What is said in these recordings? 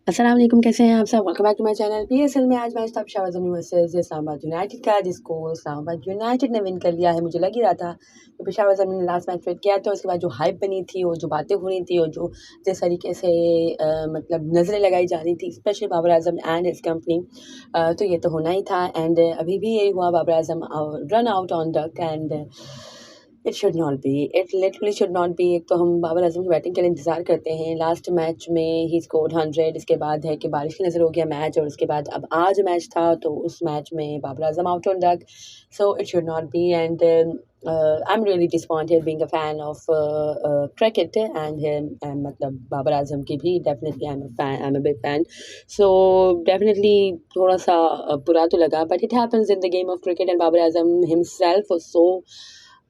अस्सलाम वालेकुम, कैसे हैं आप सब? Welcome back to my channel. PSL में आज मैच था पेशावर ज़मीन वर्सेस इस्लामाबाद यूनाइटेड का, जिसको इस्लामाबाद यूनाइटेड ने विन कर लिया है। मुझे लग ही रहा था कि पेशावर ज़मीन ने लास्ट मैच विन किया था। उसके बाद जो हाइप बनी थी और जो बातें हो रही थी और जो जिस तरीके से मतलब नज़रें लगाई जा रही थी, specially Babar Azam and his company, तो ये तो होना ही था। एंड अभी भी यही हुआ, Babar Azam run out on duck and it should not be, it literally should not be. एक तो हम बाबर आजम की बैटिंग के लिए इंतज़ार करते हैं। लास्ट मैच में ही स्कोर्ड 100, इसके बाद है कि बारिश की नज़र हो गया मैच, और उसके बाद अब आज मैच था तो उस मैच में Babar Azam out on duck, so it should not be. And I am really disappointed being a fan of cricket and मतलब बाबर आजम की भी definitely I am a big fan, so definitely थोड़ा सा बुरा तो लगा, but it happens in the game of cricket. And Babar Azam himself was so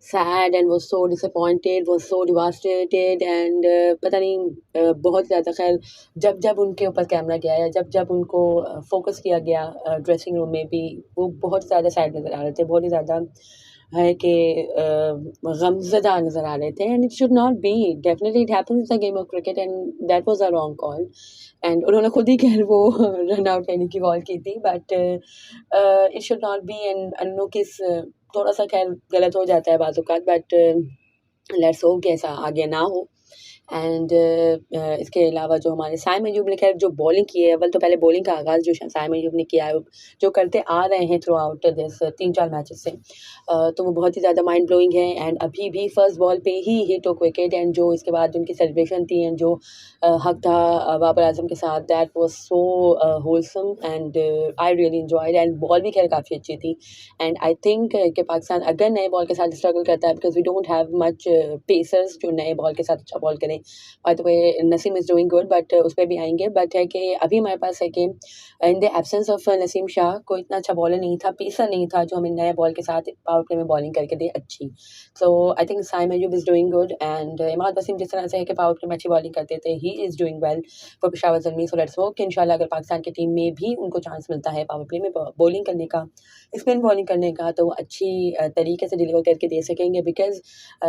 sad and was so disappointed, was so devastated and पता नहीं बहुत ज़्यादा। खैर जब जब उनके ऊपर कैमरा गया या जब जब उनको फोकस किया गया ड्रेसिंग रूम में भी, वो बहुत ज़्यादा सैड नज़र आ रहे थे, बहुत ही ज़्यादा है कि गमज़दा नज़र आ रहे थे। And it should not B, definitely it happens in the game of cricket and that was a wrong call. And उन्होंने खुद ही खैर वो रन आउट लेने की कॉल की थी, but it should not be. And I know किस थोड़ा सा खैर गलत हो जाता है बाज़ औक़ात, बट लेट्स होप कि ऐसा आगे ना हो। एंड इसके अलावा जो हमारे साइम अयूब ने खैर जो बॉलिंग की है, अव्वल तो पहले बॉलिंग का आगाज़ जो साइम अयूब ने किया है, जो करते आ रहे हैं थ्रू आउट दिस 3-4 मैचेस से, तो वो बहुत ही ज़्यादा माइंड ब्लोइंग है। एंड अभी भी फर्स्ट बॉल पे ही टुक विकेट, एंड जो इसके बाद उनकी सेलिब्रेशन थी एंड जो हक था बाबर आजम के साथ, that was so wholesome and I really enjoyed. And ball भी खैर काफ़ी अच्छी थी। एंड आई थिंक कि पाकिस्तान अगर नए बॉल के साथ स्ट्रगल करता है, because we don't have much pacers जो नए बॉल के साथ अच्छा बॉल करें। By the way Naseem is doing good, but उस पर भी आएंगे। बट है कि अभी हमारे पास है कि in the absence of Naseem Shah कोई इतना अच्छा बॉलर नहीं था, पेसर नहीं था जो हमें नए बॉल के साथ पावर प्ले में बॉलिंग करके दे अच्छी। So I think Saim Ayub is doing good, and Imad Wasim जिस तरह से है कि पावर प्ले में अच्छी बॉलिंग करते थे, he is doing well for Peshawar Zalmi. So let's hope कि इंशाल्लाह अगर पाकिस्तान की टीम में भी उनको चांस मिलता है पावर प्ले में बॉलिंग करने का, स्पिन बॉलिंग करने का, तो वो अच्छी तरीके से डिलीवर करके दे सकेंगे। बिकॉज़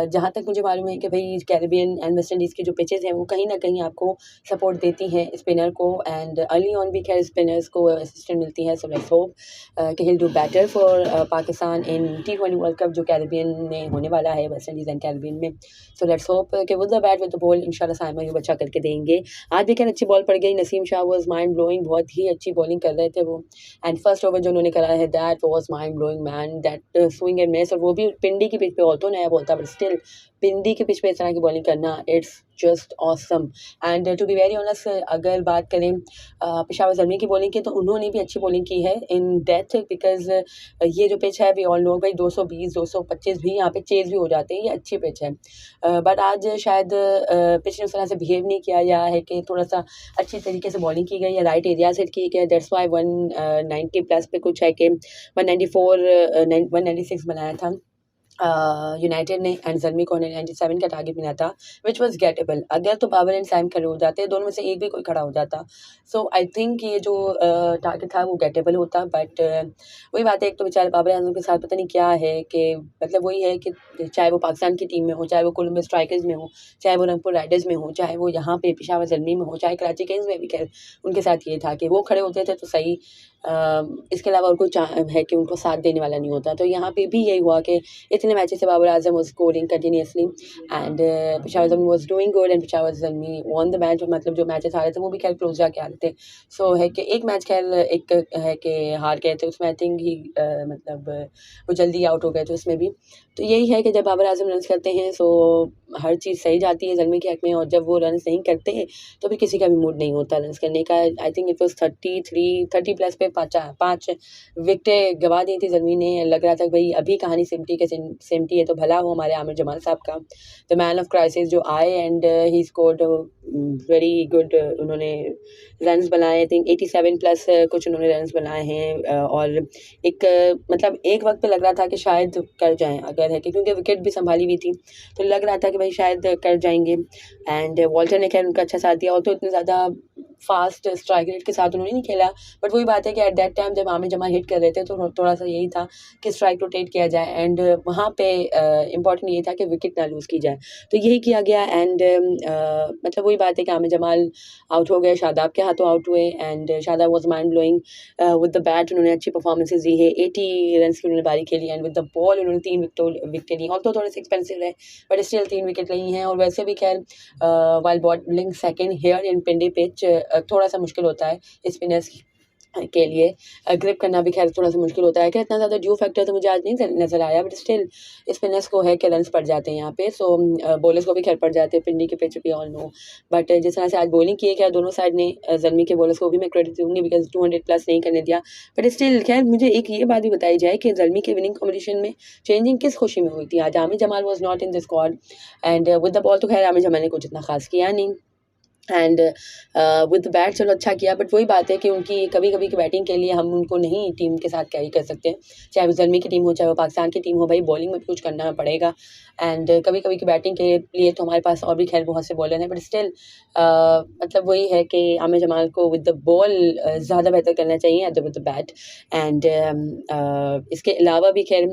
जहाँ तक मुझे मालूम है कि भाई कैरेबियन एंड वेस्ट इंडीज़ की जो पिचेज़ हैं वो कहीं न कहीं आपको सपोर्ट देती हैं स्पिनर को, एंड अर्ली ऑन भी खैर स्पिनर्स को असिस्टेंट मिलती है। सो लेट्स होप कि he will do better for Pakistan in T20 world cup जो कैरेबियन में होने वाला है, वेस्ट इंडीज़ एंड कैरेबियन में। सो लेट्स होप कि with the bat with the ball इंशाल्लाह साइम अयूब अच्छा करके देंगे। आज भी खैर अच्छी बॉल पड़ गई, Naseem Shah was mind blowing, बहुत ही अच्छी बॉलिंग कर रहे थे वो। एंड फर्स्ट ओवर जो उन्होंने करा है, that was mind blowing man, that swing and miss, और वो भी पिंडी की पिच पे, ऑल्दो नया बॉल था बट स्टिल पिंडी की पिच पे इस तरह की बॉलिंग करना, it's just awesome. And to be very honest, अगर बात करें पेशावर ज़ल्मी की बॉलिंग की, तो उन्होंने भी अच्छी बॉलिंग की है इन डेथ, बिकॉज ये जो पिच है वी ऑल नो भाई 220 225 भी यहाँ पे चेज भी हो जाते हैं, ये अच्छी पिच है। बट आज शायद पिच ने उस तरह से बिहेव नहीं किया, या है कि थोड़ा सा अच्छी तरीके से बॉलिंग की गई या राइट एरिया से की गई, दैट्स वाई 190 प्लस पे कुछ है कि 194 196 बनाया था यूनाइटेड ने, एंड ज़ल्मी को 197 का टारगेट मिला था, विच वाज गेटेबल। अगर तो बाबर एंड साइम खड़े हो जाते, दोनों में से एक भी कोई खड़ा हो जाता, सो आई थिंक ये जो टारगेट था वो गेटेबल होता। बट वही बात है, एक तो बेचारे बाबर आजम के साथ पता नहीं क्या है कि मतलब वही है कि चाहे वो पाकिस्तान की टीम में हो, चाहे वो कोलंबो स्ट्राइकर्स में हो, चाहे वो रंगपुर राइडर्स में हो, चाहे वो यहाँ पे पेशावर ज़ल्मी में हो, चाहे कराची किंग्स में भी, खैर उनके साथ ये था कि वो खड़े होते थे तो सही, इसके अलावा और कोई है कि उनको साथ देने वाला नहीं होता। तो यहाँ पे भी यही हुआ कि इतने मैचेस से Babar Azam was scoring continuously, and Peshawar Zalmi was doing good, and Peshawar Zalmi won the match, मतलब जो मैचेस आ रहे थे वो भी खैर क्लोज जाके आ रहे थे। सो है कि एक मैच खैर एक है कि हार गए थे, उसमें आई थिंक ही मतलब वो जल्दी आउट हो गए थे उसमें भी। तो यही है कि जब बाबर आजम रन्स करते हैं सो हर चीज़ सही जाती है ज़ल्मी के हक में, और जब वो रन्स नहीं करते हैं तो फिर किसी का भी मूड नहीं होता रन्स करने का। I think it was 30 plus पे 5 विकेटें गंवा दी थी ज़ल्मी ने। लग रहा था कि भाई अभी कहानी सिमटी है तो भला हो हमारे आमिर जमाल साहब का, द मैन ऑफ क्राइसिस जो आए, and he scored very good. उन्होंने रन्स बनाए, आई थिंक 87 प्लस कुछ उन्होंने रन्स बनाए हैं, और एक मतलब एक वक्त पे लग रहा था कि शायद कर जाएं, अगर है कि क्योंकि विकेट भी संभाली हुई थी तो लग रहा था कि भाई शायद कर जाएंगे। एंड वॉल्टर ने खैर उनका अच्छा साथ दिया, और तो इतने ज़्यादा फास्ट स्ट्राइक रेट के साथ उन्होंने नहीं खेला, बट वही बात है कि एट दैट टाइम जब आमिर जमाल हिट कर रहे थे तो थोड़ा सा यही था कि स्ट्राइक रोटेट किया जाए, एंड वहाँ पे इम्पॉर्टेंट ये था कि विकेट ना लूज़ की जाए, तो यही किया गया। एंड मतलब वही बात है कि आमिर जमाल आउट हो गए, शादाब के हाथों आउट हुए, and Shadab was mind blowing with the bat. उन्होंने अच्छी परफॉर्मेंसेज दी है, 80 रन की उन्होंने बारी खेली, एंड विद द बॉल उन्होंने 3 विकेट ली, ऑल्दो थोड़े से एक्सपेंसिव है बट स्टिल 3 विकेट ली हैं। और वैसे भी खैर while bowling second here in Pindi pitch थोड़ा सा मुश्किल होता है स्पिनर्स के लिए, ग्रिप करना भी खैर थोड़ा सा मुश्किल होता है कि इतना ज़्यादा ड्यू फैक्टर तो मुझे आज नहीं नज़र आया, बट स्टिल स्पिनर्स को है कि रन्स पड़ जाते हैं यहाँ पे, सो बॉलर्स को भी खैर पड़ जाते हैं पिंडी के पिच पे, ऑल नो। बट जिस तरह से आज बॉलिंग की है क्या दोनों साइड ने, ज़ल्मी के बॉलर्स को भी मैं क्रेडिट दूंगी बिकॉज 200 प्लस नहीं करने दिया, बट स्टिल खैर मुझे एक ये बात भी बताई जाए कि ज़ल्मी के विनिंग कॉम्पिटिशन में चेंजिंग किस खुशी में हुई थी आज। Aamir Jamal was not in the squad, and with the ball तो खैर आमिर जमाल ने कुछ इतना खास किया नहीं, एंड विद बैट चलो अच्छा किया, बट वही बात है कि उनकी कभी कभी की बैटिंग के लिए हम उनको नहीं टीम के साथ कैरी कर सकते, चाहे वो ज़ल्मी की टीम हो चाहे वो पाकिस्तान की टीम हो, भाई बॉलिंग में भी कुछ करना पड़ेगा। एंड कभी कभी की बैटिंग के लिए तो हमारे पास और भी खैर बहुत से बॉलर हैं, बट स्टिल मतलब वही है कि आमिर जमाल को विद द बॉल ज़्यादा बेहतर करना चाहिए at with the bat. And इसके अलावा भी खैर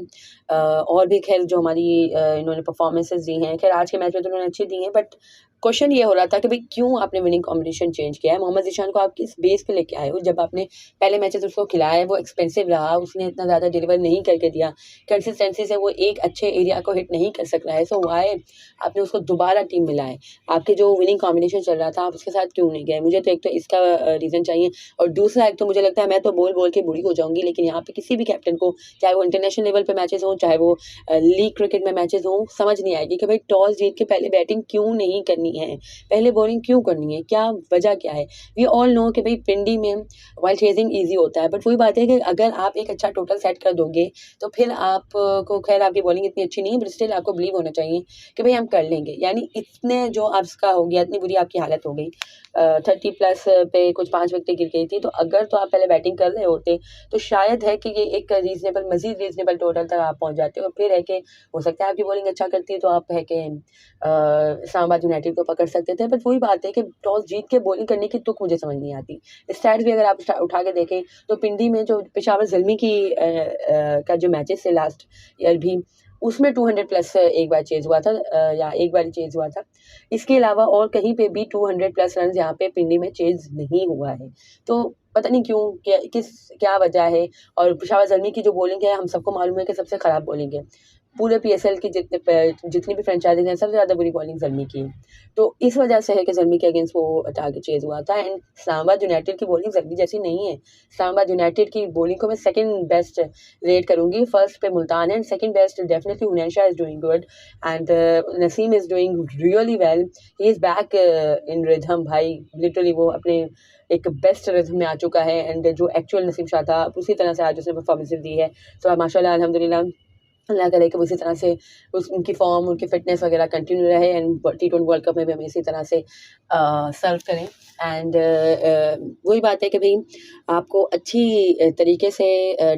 और भी खैर जो हमारी इन्होंने परफॉर्मेंसेज दी हैं, खैर आज के मैच में तो उन्होंने अच्छी दी हैं, बट क्वेश्चन ये हो रहा था कि भाई क्यों आपने विनिंग कॉम्बिनेशन चेंज किया है। मोहम्मद ज़ीशान को आप किस बेस पे लेके आए हो, जब आपने पहले मैचेस उसको खिलाया है वो एक्सपेंसिव रहा, उसने इतना ज़्यादा डिलीवर नहीं करके दिया, कंसिस्टेंसी से वो एक अच्छे एरिया को हिट नहीं कर सक रहा है, सो वाई आपने उसको दोबारा टीम मिलाए, आपके जो विनिंग कॉम्बिनेशन चल रहा था आप उसके साथ क्यों नहीं गए। मुझे तो एक तो इसका रीज़न चाहिए, और दूसरा एक तो मुझे लगता है मैं तो बोल बोल के बूढ़ी हो जाऊँगी, लेकिन यहाँ पे किसी भी कैप्टन को चाहे वो इंटरनेशनल लेवल पर मैचेस हों चाहे वो लीग क्रिकेट में मैचेस हों, समझ नहीं आएगी कि भाई टॉस जीत के पहले बैटिंग क्यों नहीं करनी है, पहले बॉलिंग क्यों करनी है, क्या वजह क्या है। वी ऑल नो कि भाई पिंडी में वाइल चेजिंग ईजी होता है, बट वही बात है कि अगर आप एक अच्छा टोटल सेट कर दोगे तो फिर आप को खैर आपकी बॉलिंग इतनी अच्छी नहीं है, बट स्टिल आपको बिलीव होना चाहिए कि भाई हम कर लेंगे। यानी इतने जो आपका हो गया, इतनी बुरी आपकी हालत हो गई, 30 प्लस पे कुछ 5 विकेटें गिर गई थी, तो अगर तो आप पहले बैटिंग कर रहे होते तो शायद है कि ये एक रीजनेबल मजीद रीजनेबल टोटल तक आप पहुंच जाते, और फिर है कि हो सकता है आपकी बॉलिंग अच्छा करती है तो आप है कि इस्लामाबाद यूनाइटेड को पकड़ सकते थे। बट वही बात है कि टॉस जीत के बॉलिंग करने की तुक मुझे समझ नहीं आती। स्टैट्स भी अगर आप उठा के देखें तो पिंडी में जो पेशावर ज़ल्मी की का जो मैचेस थे लास्ट ईयर भी, उसमें 200 प्लस एक बार चेज हुआ था, या एक बार ही चेज हुआ था, इसके अलावा और कहीं पे भी 200 प्लस रन यहाँ पे पिंडी में चेज नहीं हुआ है। तो पता नहीं क्यों, क्या वजह है। और पेशावर ज़ल्मी की जो बॉलिंग है हम सबको मालूम है कि सबसे ख़राब बॉलिंग है पूरे पीएसएल की, जितनी भी फ्रेंचाइजीज हैं सबसे ज़्यादा बुरी बॉलिंग ज़ल्मी की है। तो इस वजह से है कि ज़ल्मी के अगेंस्ट वो टारगेट चेज हुआ था। एंड इस्लामाबाद यूनाइटेड की बॉलिंग ज़ल्मी जैसी नहीं है। इस्लामाबाद यूनाइटेड की बॉलिंग को मैं सेकंड बेस्ट रेट करूँगी, फर्स्ट पे मुल्तान है and second best definitely Hunain Shah is doing good, and Naseem is doing really well, he is back in rhythm. भाई लिटरली वो अपने एक बेस्ट रिदम में आ चुका है, एंड जो एक्चुअल नसीम शाह था उसी तरह से आज उसने परफॉर्मेंस दी है। तो माशाल्लाह अल्हम्दुलिल्लाह, अल्लाह करे कि उसी तरह से उनकी फॉर्म उनकी फ़िटनेस वगैरह कंटिन्यू रहे, एंड T20 वर्ल्ड कप में भी हमें इसी तरह से सर्व करें। एंड वही बात है कि भाई आपको अच्छी तरीके से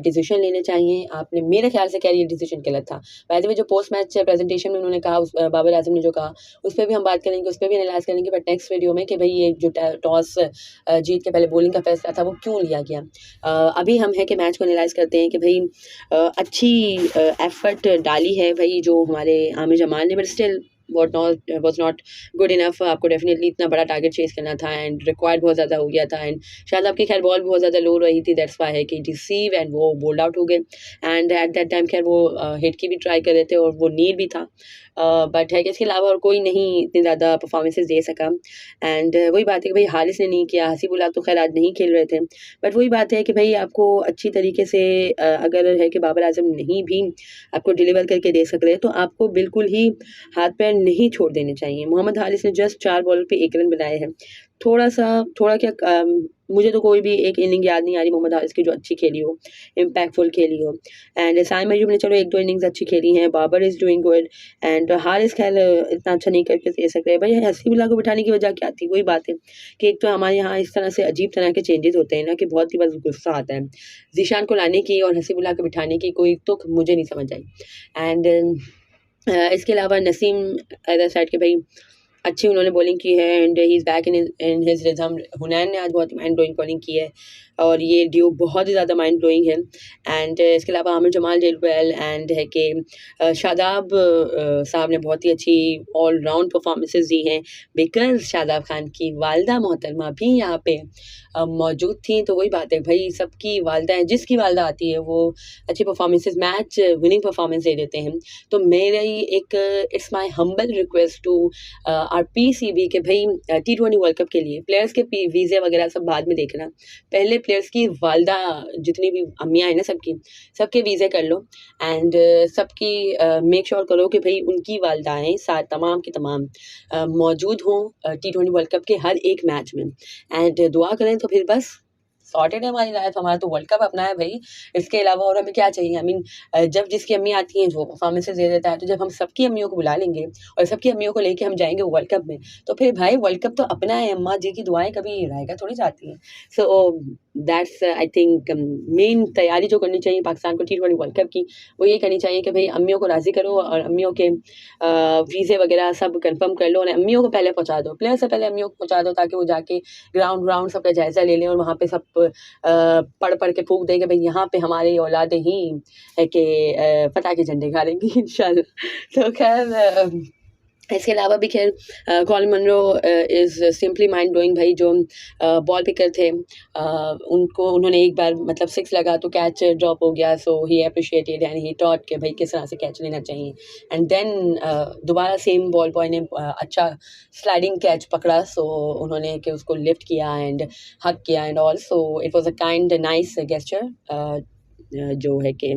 डिसीजन लेने चाहिए। आपने मेरे ख्याल से क्या ये डिसीजन गलत था। वैसे भी जो पोस्ट मैच प्रेजेंटेशन में उन्होंने कहा, उस बाबर आजम ने जो कहा उस पर भी हम बात करेंगे, उस पर भी एनालाइज करेंगे, बट नेक्स्ट वीडियो में कि भाई ये जो टॉस जीत के पहले बॉलिंग का फैसला था वो क्यों लिया गया। अभी हम है कि मैच को एनालाइज करते हैं कि भाई अच्छी एफर्ट डाली है भाई जो हमारे आमिर जमाल ने, but still was not good enough. आपको डेफिनेटली इतना बड़ा टारगेट चेज करना था, एंड रिक्वायर्ड बहुत ज़्यादा हो गया था, एंड शायद आपकी खैर बॉल भी बहुत ज़्यादा लो रही थी, दैट्स वाई है कि डिसीव एंड वो बोल्ड आउट हो गए। एंड एट दैट टाइम खैर वो हिट की भी ट्राई कर रहे थे और वो नीड भी था, बट है कि इसके अलावा और कोई नहीं इतनी ज़्यादा परफॉर्मेंसेज दे सका। एंड वही बात है कि भाई हारिस ने नहीं किया, हसीबुल्लाह तो खैर आज नहीं खेल रहे थे, बट वही बात है कि भाई आपको अच्छी तरीके से अगर है कि बाबर आजम नहीं भी आपको डिलीवर करके दे सक रहे तो आपको बिल्कुल ही हाथ पैर नहीं छोड़ देने चाहिए। मोहम्मद हारिस ने जस्ट 4 बॉल पे 1 रन बनाए हैं। थोड़ा क्या मुझे तो कोई भी एक इनिंग याद नहीं आ रही मोहम्मद हारिस की जो अच्छी खेली हो, इम्पैक्टफुल खेली हो। एंड साइम अयूब ने चलो 1-2 इनिंग्स अच्छी खेली हैं, Babar is doing good, and Haris खैर इतना अच्छा नहीं करके दे सक रहे। भाई हसीबुल्लाह को बिठाने की वजह क्या थी? वही बात है कि एक तो हमारे यहाँ इस तरह से अजीब तरह के चेंजेस होते हैं ना कि बहुत ही बस गुस्सा आता है। ज़ीशान को लाने की और हसीबुल्लाह को बिठाने की कोई तुक मुझे नहीं समझ आई। एंड इसके अलावा नसीम अदर साइड के भाई अच्छी उन्होंने बॉलिंग की है and he is back in his rhythm. Hunain ने आज बहुत ही माइंड ब्लोइंग बॉलिंग की है और ये ड्यू बहुत ही ज़्यादा माइंड ब्लोइंग है। एंड इसके अलावा Aamir Jamal did well and है कि शादाब साहब ने बहुत ही अच्छी ऑल राउंड परफॉर्मेंसेस दी हैं बिकॉज शादाब खान की वालदा मोहतरमा भी यहाँ पे मौजूद थी। तो वही बात है भाई, सबकी वालदा है, जिसकी वालदा आती है वो अच्छी परफॉर्मेंसेस, मैच विनिंग परफॉर्मेंस दे देते हैं। तो मेरी एक it's my humble request to our PCB के भाई T20 वर्ल्ड कप के लिए प्लेयर्स के वीज़े वगैरह सब बाद में देखना, पहले प्लेयर्स की वालदा जितनी भी अम्मियाँ हैं ना सबके वीज़े कर लो एंड सबकी मेक श्योर करो कि भाई उनकी वालदाएँ तमाम की तमाम मौजूद हों T20 वर्ल्ड कप के हर एक मैच में एंड दुआ करें तो फिर बस सॉर्टेड है हमारी लाइफ। हमारा तो वर्ल्ड कप अपना है भाई, इसके अलावा और हमें क्या चाहिए। आई मीन जब जिसकी अम्मी आती हैं जो परफॉर्मेंसेस दे देता है, तो जब हम सबकी अम्मियों को बुला लेंगे और सबकी अम्मियों को लेके हम जाएंगे वर्ल्ड कप में, तो फिर भाई वर्ल्ड कप तो अपना है, अम्मा जी की दुआएं कभी रायगा थोड़ी जाती हैं। So that's I think main तैयारी जो करनी चाहिए पाकिस्तान को T20 वर्ल्ड कप की, वो ये करनी चाहिए कि भाई अम्मियों को राज़ी करो और अम्मियों के वीज़े वगैरह सब कंफर्म कर लो और अम्मियों को पहले पहुंचा दो, प्लेयर से पहले अम्मियों को पहुंचा दो ताकि वो जाके ग्राउंड सबका जायज़ा ले लें और वहाँ पे सब पढ़ के फूंक देंगे भाई यहाँ पे हमारी औलादें ही है कि फतह के झंडे गाड़ेंगी इंशाल्लाह। तो खैर इसके अलावा भी खैर Colin Munro is simply mind blowing भाई, जो बॉल पिकर थे उन्होंने एक बार मतलब 6 लगा तो कैच ड्रॉप हो गया, सो ही अप्रिशिएटेड एंड ही टॉट कि भाई किस तरह से कैच लेना चाहिए एंड देन दोबारा सेम बॉल बॉय ने अच्छा स्लाइडिंग कैच पकड़ा, सो उन्होंने कि उसको लिफ्ट किया एंड हक किया and all, so it was a kind nice gesture जो है कि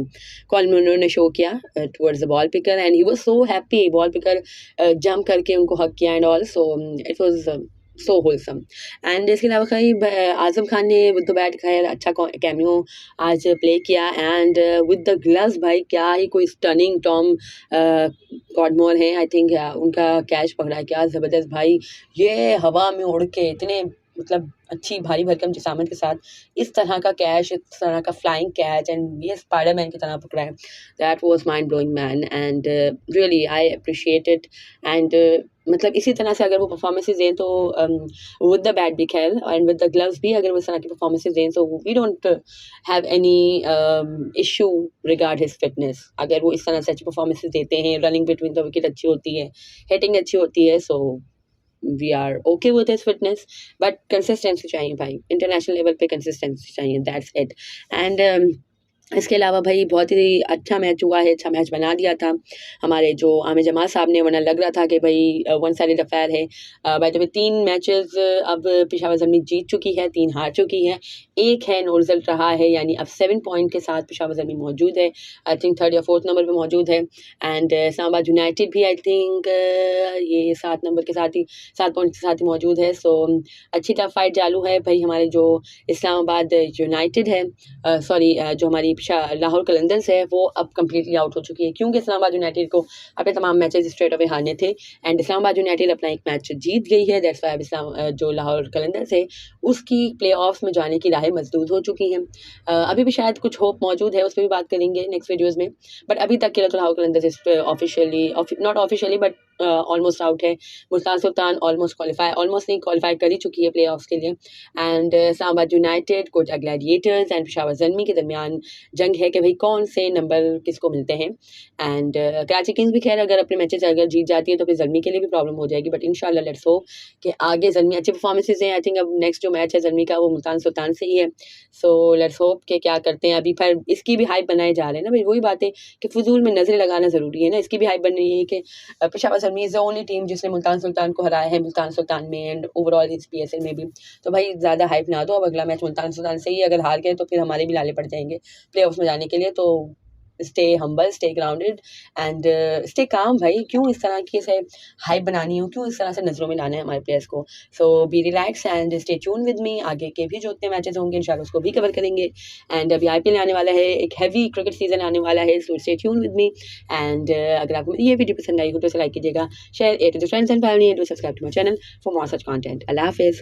कॉलिन मनरो ने शो किया towards the ball picker and he was so happy. Ball picker jump करके उनको हक किया and all, so it was so wholesome. And इसके अलावा कहीं आजम खान ने विद द बैट खैर अच्छा कैमियो आज प्ले किया एंड विद द ग्लव्स भाई क्या ही कोई स्टनिंग टॉम कॉडमोर हैं आई थिंक, उनका कैच पकड़ा, क्या ज़बरदस्त भाई, ये हवा में उड़ के इतने मतलब अच्छी भारी भरकम जिसामत के साथ इस तरह का कैच, इस तरह का फ्लाइंग कैच एंड ये स्पाइडरमैन की तरह पकड़ा है, that was mind blowing man and really I appreciate it and मतलब इसी तरह से अगर वो परफॉर्मेंसेज दें तो विद द बैट भी खैर एंड विद द ग्लव्स भी अगर वो इस तरह की परफॉर्मेंसेज दें तो we don't have any issue regard his fitness. अगर वो इस तरह से अच्छी परफॉर्मेंसेज देते हैं, रनिंग बिटवीन द विकेट अच्छी होती है, हिटिंग अच्छी होती है, so we are okay with his fitness, but consistency चाहिए भाई, इंटरनेशनल लेवल पे कंसिस्टेंसी चाहिए, दैट्स इट। एंड इसके अलावा भाई बहुत ही अच्छा मैच हुआ है, अच्छा मैच बना दिया था हमारे जो आमिर जमाल साहब ने, वरना लग रहा था कि भाई वन साइडेड अफेयर है। बाय द वे 3 मैचेस अब पेशावर ज़मीं जीत चुकी है, 3 हार चुकी है, 1 है नो रिजल्ट रहा है, यानी अब 7 पॉइंट के साथ पेशावर ज़मीं मौजूद है, आई थिंक 3rd या 4th नंबर पे मौजूद है एंड इस्लामाबाद यूनाइटेड भी आई थिंक ये 7 नंबर के साथ ही 7 पॉइंट के साथ ही मौजूद है। सो अच्छी टफ फाइट चालू है भाई, हमारे जो इस्लामाबाद यूनाइटेड है सॉरी जो हमारी लाहौर कलंदर्स है वो अब कम्प्लीटली आउट हो चुकी है, क्योंकि इस्लामाबाद यूनाइटेड को अपने तमाम मैचेस स्ट्रेट अवे हारने थे एंड इस्लामाबाद यूनाइटेड अपना एक मैच जीत गई है, दैट्स वाई अब जो लाहौर कलंदर्स है उसकी प्ले ऑफ्स में जाने की राहें मसदूद हो चुकी हैं। अभी भी शायद कुछ होप मौजूद है, उस पर भी बात करेंगे नेक्स्ट वीडियोज़ में, बट अभी तक के लिए तो Lahore Qalandars officially not officially but almost out है। मुल्तान सुल्तान ऑलमोस्ट नहीं क्वालिफाई कर ही चुकी है प्ले ऑफ्स के लिए and Islamabad United, Quetta Gladiators and Peshawar Zalmi के दरमियान जंग है कि भाई कौन से नंबर किसको मिलते हैं एंड कराची किंग्स भी खैर अगर अपने मैचेस अगर जीत जाती है तो फिर ज़ल्मी के लिए भी प्रॉब्लम हो जाएगी, बट इंशाल्लाह लेट्स होप कि आगे ज़ल्मी अच्छी परफॉर्मेंसेज हैं। आई थिंक अब नेक्स्ट जो मैच है ज़ल्मी का वो मुल्तान सुल्तान से ही है, सो लेट्स होप कि क्या करते हैं। अभी फिर इसकी भी हाइप बनाए जा रहे हैं ना भाई, वही बात है कि फजूल में नज़रें लगाना ज़रूरी है ना, इसकी भी हाइप बन रही है कि Peshawar Zalmi is the only team जिसने मुल्तान सुल्तान को हराया है, मुल्तान सुल्तान में एंड ओवरऑल इस PSL में भी, तो भाई ज़्यादा हाइप ना दो, अब अगला मैच मुल्तान सुल्तान से ही अगर हार गए तो फिर हमारे भी लाले पड़ जाएंगे प्ले ऑफ में जाने के लिए। तो stay humble, stay grounded and stay calm भाई, क्यों इस तरह की से हाइप बनानी हो, क्यों इस तरह से नज़रों में लाना है हमारे प्लेयर्स को। So be relax and stay tune with me, आगे के भी जो उतने मैचेस होंगे इंशाल्लाह उसको भी कवर करेंगे एंड अभी IPL आने वाला है, एक हैवी क्रिकेट सीजन आने वाला है, so stay tune with me and अगर आपको ये वीडियो पसंद आई हो तो इसे लाइक कीजिएगा, share it with friends and family and do subscribe to my channel for more such content. Allah हाफिज़।